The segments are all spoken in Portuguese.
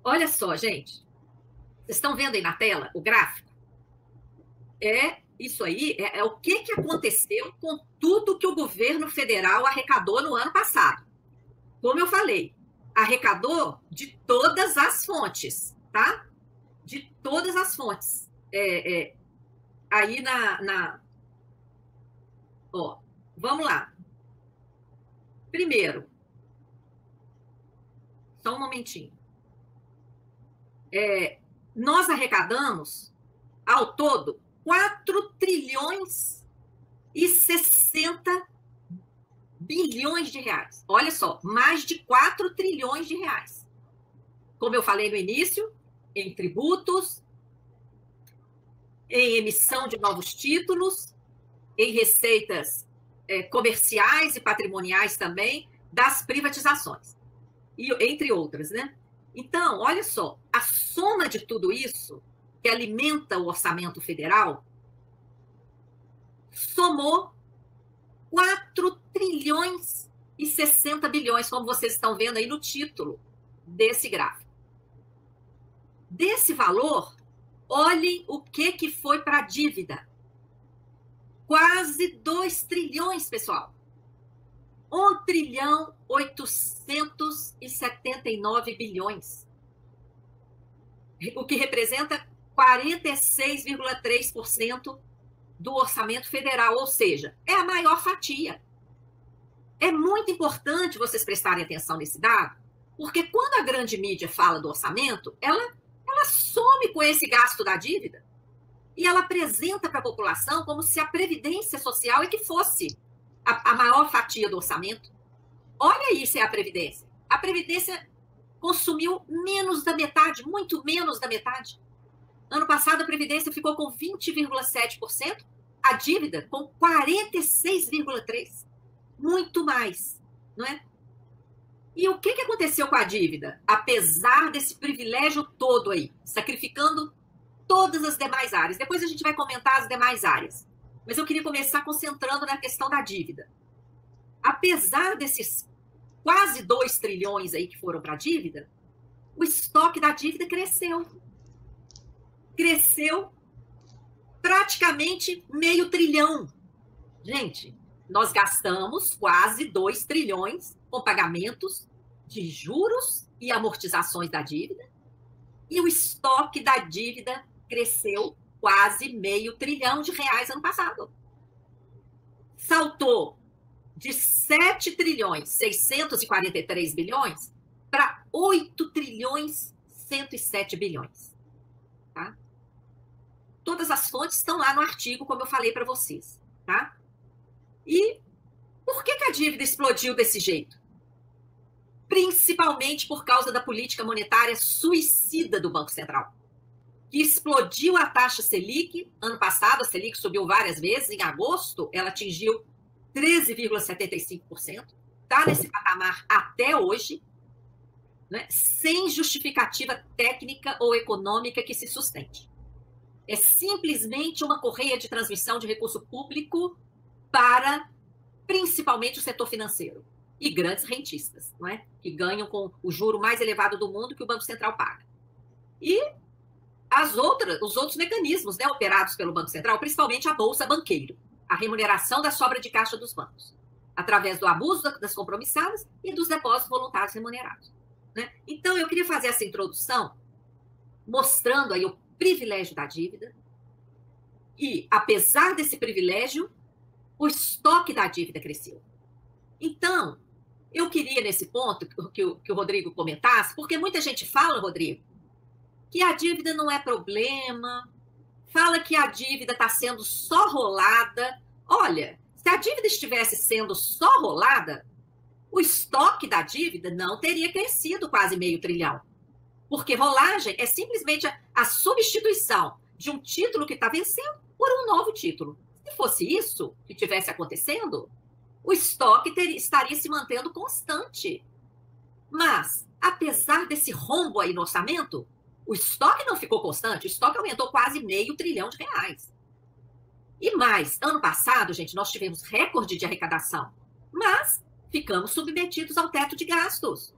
Olha só, gente. Vocês estão vendo aí na tela o gráfico? Isso aí é o que aconteceu com tudo que o governo federal arrecadou no ano passado. Como eu falei, arrecadou de todas as fontes, tá? De todas as fontes. Aí Ó, vamos lá. Primeiro, só um momentinho. Nós arrecadamos, ao todo, 4 trilhões e 60 bilhões de reais. Olha só, mais de 4 trilhões de reais. Como eu falei no início, em tributos, em emissão de novos títulos, em receitas comerciais e patrimoniais também, das privatizações, e, entre outras, né? Então, olha só, a soma de tudo isso, que alimenta o orçamento federal, somou 4 trilhões e 60 bilhões, como vocês estão vendo aí no título desse gráfico. Desse valor, olhem o que foi para a dívida. Quase 2 trilhões, pessoal. 1 trilhão 879 bilhões. O que representa 46,3% do orçamento federal, ou seja, é a maior fatia. É muito importante vocês prestarem atenção nesse dado, porque quando a grande mídia fala do orçamento, ela some com esse gasto da dívida e ela apresenta para a população como se a Previdência Social é que fosse a maior fatia do orçamento. Olha isso, é a Previdência. A Previdência consumiu menos da metade, muito menos da metade. Ano passado, a Previdência ficou com 20,7%, a dívida com 46,3%. Muito mais, não é? E o que aconteceu com a dívida? Apesar desse privilégio todo aí, sacrificando todas as demais áreas. Depois a gente vai comentar as demais áreas. Mas eu queria começar concentrando na questão da dívida. Apesar desses quase 2 trilhões aí que foram para a dívida, o estoque da dívida cresceu. Cresceu praticamente meio trilhão. Gente, nós gastamos quase 2 trilhões com pagamentos de juros e amortizações da dívida, e o estoque da dívida cresceu quase meio trilhão de reais ano passado. Saltou de 7 trilhões 643 bilhões para 8 trilhões 107 bilhões. Tá? Todas as fontes estão lá no artigo, como eu falei para vocês. Tá? E por que a dívida explodiu desse jeito? Principalmente por causa da política monetária suicida do Banco Central, que explodiu a taxa Selic. Ano passado, a Selic subiu várias vezes. Em agosto, ela atingiu 13,75%. Está nesse patamar até hoje, né, sem justificativa técnica ou econômica que se sustente. É simplesmente uma correia de transmissão de recurso público para, principalmente, o setor financeiro e grandes rentistas, não é? Que ganham com o juro mais elevado do mundo que o Banco Central paga. E os outros mecanismos, né, operados pelo Banco Central, principalmente a Bolsa Banqueiro, a remuneração da sobra de caixa dos bancos, através do abuso das compromissadas e dos depósitos voluntários remunerados. Né? Então, eu queria fazer essa introdução mostrando aí o privilégio da dívida e, apesar desse privilégio, o estoque da dívida cresceu. Então, eu queria, nesse ponto, que o Rodrigo comentasse, porque muita gente fala, Rodrigo, que a dívida não é problema, fala que a dívida está sendo só rolada. Olha, se a dívida estivesse sendo só rolada, o estoque da dívida não teria crescido quase meio trilhão. Porque rolagem é simplesmente a substituição de um título que está vencendo por um novo título. Se fosse isso que estivesse acontecendo, o estoque estaria se mantendo constante. Mas, apesar desse rombo aí no orçamento, o estoque não ficou constante, o estoque aumentou quase meio trilhão de reais. E mais, ano passado, gente, nós tivemos recorde de arrecadação, mas ficamos submetidos ao teto de gastos.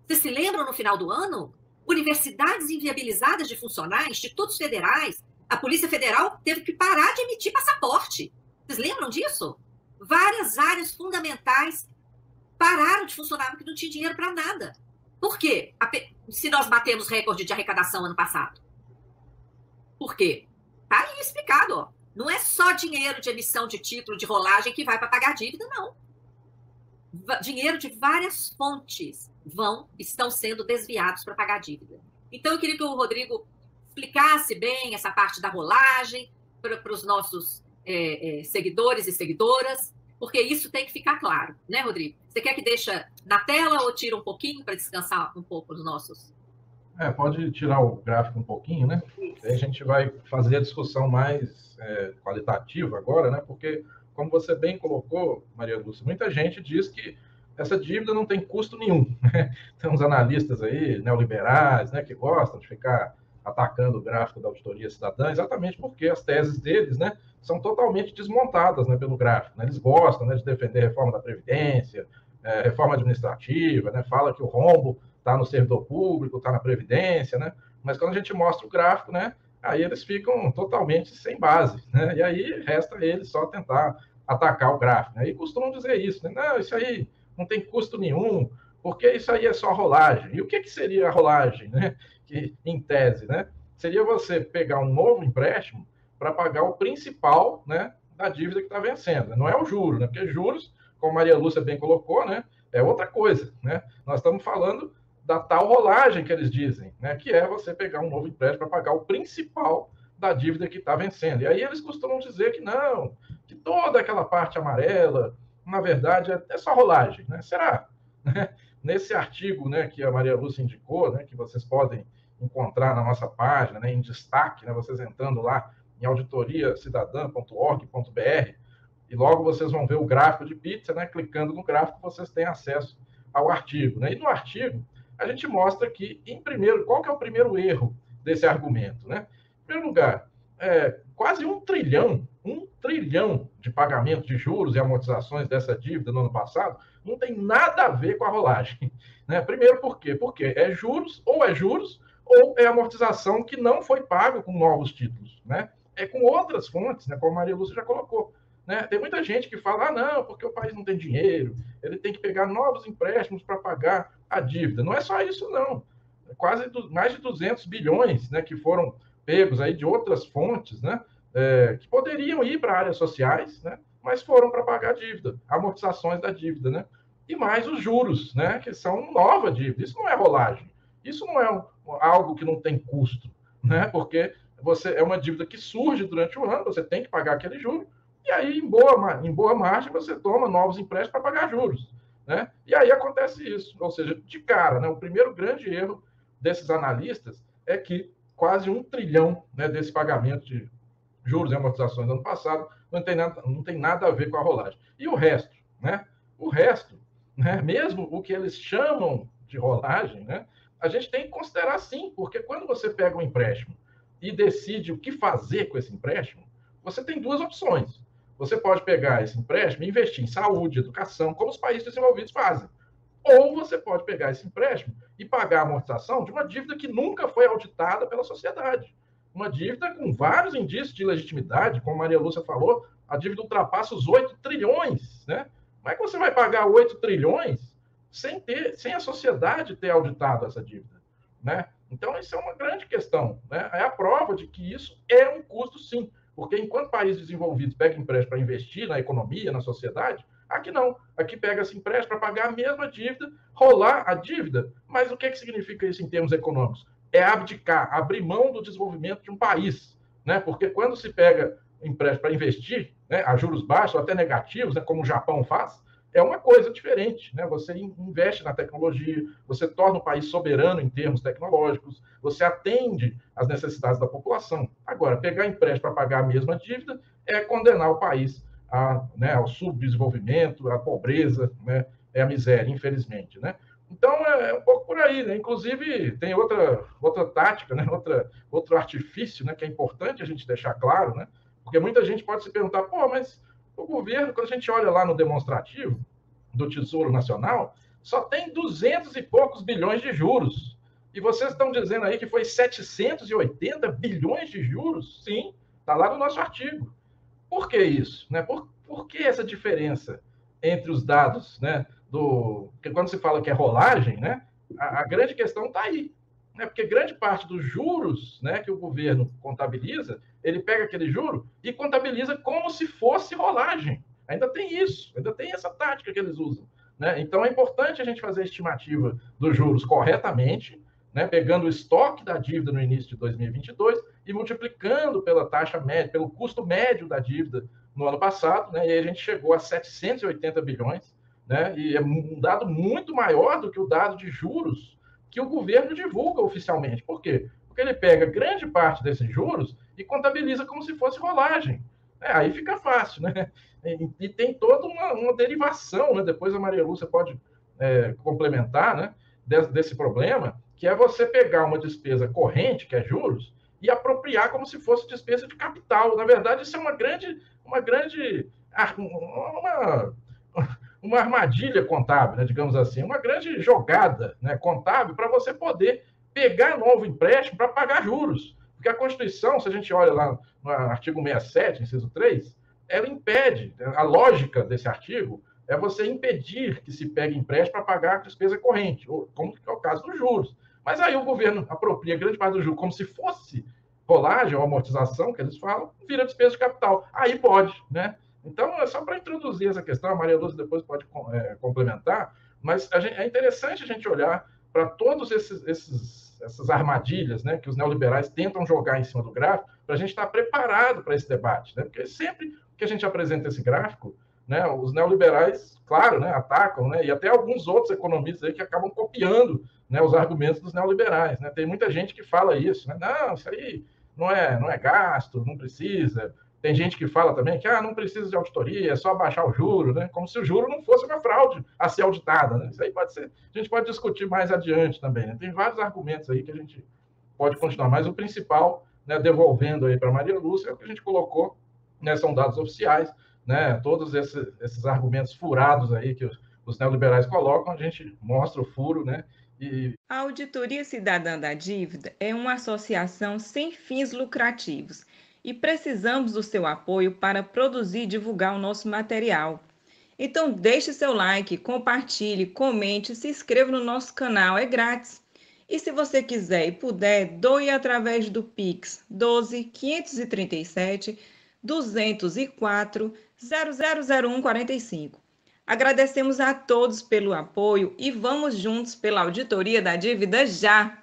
Vocês se lembram no final do ano universidades inviabilizadas de funcionar, institutos federais, a Polícia Federal teve que parar de emitir passaporte. Vocês lembram disso? Várias áreas fundamentais pararam de funcionar porque não tinha dinheiro para nada. Por quê? Se nós batemos recorde de arrecadação ano passado. Por quê? Está aí explicado. Ó. Não é só dinheiro de emissão de título, de rolagem que vai para pagar dívida, não. Dinheiro de várias fontes estão sendo desviados para pagar dívida. Então, eu queria que o Rodrigo explicasse bem essa parte da rolagem para os nossos seguidores e seguidoras, porque isso tem que ficar claro, né, Rodrigo? Você quer que deixe na tela ou tira um pouquinho para descansar um pouco os nossos? Pode tirar o gráfico um pouquinho, né? Aí a gente vai fazer a discussão mais qualitativa agora, né? Porque, como você bem colocou, Maria Lúcia, muita gente diz que essa dívida não tem custo nenhum, né? Tem uns analistas aí, neoliberais, né, que gostam de ficar atacando o gráfico da auditoria cidadã, exatamente porque as teses deles, né, são totalmente desmontadas, né, pelo gráfico. Né? Eles gostam, né, de defender a reforma da Previdência, reforma administrativa, né, fala que o rombo está no servidor público, está na Previdência, né? Mas quando a gente mostra o gráfico, né, aí eles ficam totalmente sem base, né? E aí resta eles só tentar atacar o gráfico. Né? E costumam dizer isso, né? Não, isso aí não tem custo nenhum, porque isso aí é só rolagem. E o que seria a rolagem, né? Que, em tese, né? Seria você pegar um novo empréstimo para pagar o principal, né, da dívida que está vencendo. Não é o juro, né? Porque juros, como a Maria Lúcia bem colocou, né, é outra coisa, né? Nós estamos falando da tal rolagem que eles dizem, né? Que é você pegar um novo empréstimo para pagar o principal da dívida que está vencendo. E aí eles costumam dizer que não, que toda aquela parte amarela, na verdade, é só rolagem, né? Será? Nesse artigo, né, que a Maria Lúcia indicou, né, que vocês podem encontrar na nossa página, né, em destaque, né, vocês entrando lá em auditoriacidadã.org.br, e logo vocês vão ver o gráfico de pizza, né, clicando no gráfico vocês têm acesso ao artigo. Né? E no artigo a gente mostra que, qual que é o primeiro erro desse argumento? Né? Em primeiro lugar, quase um trilhão de pagamento de juros e amortizações dessa dívida no ano passado não tem nada a ver com a rolagem. Né? Primeiro, por quê? Porque é juros ou é amortização que não foi pago com novos títulos. Né? É com outras fontes, né? Como a Maria Lúcia já colocou. Né? Tem muita gente que fala, não, porque o país não tem dinheiro, ele tem que pegar novos empréstimos para pagar a dívida. Não é só isso, não. Quase mais de 200 bilhões, né, que foram pegos aí de outras fontes, né, que poderiam ir para áreas sociais, né, mas foram para pagar a dívida, amortizações da dívida. Né? E mais os juros, né, que são nova dívida. Isso não é rolagem. Isso não é algo que não tem custo, né, porque é uma dívida que surge durante o ano, você tem que pagar aquele juro, e aí, em boa margem, você toma novos empréstimos para pagar juros. Né? E aí acontece isso. Ou seja, de cara, né, o primeiro grande erro desses analistas é que quase 1 trilhão, né, desse pagamento de juros e amortizações do ano passado não tem nada a ver com a rolagem. E o resto? Né? O resto, né, mesmo o que eles chamam de rolagem, né, a gente tem que considerar sim, porque quando você pega um empréstimo e decide o que fazer com esse empréstimo, você tem duas opções. Você pode pegar esse empréstimo e investir em saúde, educação, como os países desenvolvidos fazem. Ou você pode pegar esse empréstimo e pagar a amortização de uma dívida que nunca foi auditada pela sociedade. Uma dívida com vários indícios de legitimidade, como a Maria Lúcia falou, a dívida ultrapassa os 8 trilhões. Né? Como é que você vai pagar 8 trilhões sem a sociedade ter auditado essa dívida? Né? Então, isso é uma grande questão. Né? É a prova de que isso é um custo, sim. Porque enquanto países desenvolvidos pegam empréstimo para investir na economia, na sociedade, aqui não. Aqui pega-se empréstimo para pagar a mesma dívida, rolar a dívida. Mas o que significa isso em termos econômicos? É abdicar, abrir mão do desenvolvimento de um país. Né? Porque quando se pega empréstimo para investir, né, a juros baixos ou até negativos, né, como o Japão faz, é uma coisa diferente. Né? Você investe na tecnologia, você torna o país soberano em termos tecnológicos, você atende às necessidades da população. Agora, pegar empréstimo para pagar a mesma dívida é condenar o país ao subdesenvolvimento, à pobreza, né? É a miséria, infelizmente. Né? Então, é um pouco por aí. Né? Inclusive, tem outra tática, né? outro artifício, né? Que é importante a gente deixar claro, né? Porque muita gente pode se perguntar, mas o governo, quando a gente olha lá no demonstrativo do Tesouro Nacional, só tem 200 e poucos bilhões de juros. E vocês estão dizendo aí que foi 780 bilhões de juros? Sim, está lá no nosso artigo. Por que isso? Né? Por que essa diferença entre os dados? Né? Porque quando se fala que é rolagem, né? A grande questão está aí. Né? Porque grande parte dos juros, né, que o governo contabiliza, ele pega aquele juro e contabiliza como se fosse rolagem. Ainda tem isso, ainda tem essa tática que eles usam. Né? Então é importante a gente fazer a estimativa dos juros corretamente, né, pegando o estoque da dívida no início de 2022 e multiplicando pela taxa média, pelo custo médio da dívida no ano passado, né, e aí a gente chegou a 780 bilhões, né, e é um dado muito maior do que o dado de juros que o governo divulga oficialmente. Por quê? Porque ele pega grande parte desses juros e contabiliza como se fosse rolagem. Aí fica fácil, né? E tem toda uma derivação, né? Depois a Maria Lúcia pode complementar, né? Desse problema, que é você pegar uma despesa corrente, que é juros, e apropriar como se fosse despesa de capital. Na verdade, isso é uma armadilha contábil, né, digamos assim, uma grande jogada, né, contábil para você poder pegar novo empréstimo para pagar juros. Porque a Constituição, se a gente olha lá no artigo 67, inciso 3, ela impede, a lógica desse artigo é você impedir que se pegue empréstimo para pagar a despesa corrente, como é o caso dos juros. Mas aí o governo apropria grande parte do juro como se fosse rolagem ou amortização, que eles falam, vira despesa de capital. Aí pode, né? Então, é só para introduzir essa questão, a Maria Lúcia depois pode complementar, mas é interessante a gente olhar para todas essas armadilhas, né, que os neoliberais tentam jogar em cima do gráfico, para a gente estar preparado para esse debate. Né? Porque sempre que a gente apresenta esse gráfico, né, os neoliberais, claro, né, atacam, né, e até alguns outros economistas aí que acabam copiando, né, os argumentos dos neoliberais. Né? Tem muita gente que fala isso. Né? Não, isso aí não é gasto, não precisa. Tem gente que fala também que não precisa de auditoria, é só baixar o juro, né? Como se o juro não fosse uma fraude a ser auditada. Né? Isso aí pode ser. A gente pode discutir mais adiante também. Né? Tem vários argumentos aí que a gente pode continuar, mas o principal, né, devolvendo aí para Maria Lúcia, é o que a gente colocou, né, são dados oficiais, né? Todos esses argumentos furados aí que os neoliberais colocam, a gente mostra o furo, né? A Auditoria Cidadã da Dívida é uma associação sem fins lucrativos e precisamos do seu apoio para produzir e divulgar o nosso material. Então deixe seu like, compartilhe, comente, se inscreva no nosso canal, é grátis. E se você quiser e puder, doe através do Pix 12 537 204 000145. Agradecemos a todos pelo apoio e vamos juntos pela Auditoria da Dívida já!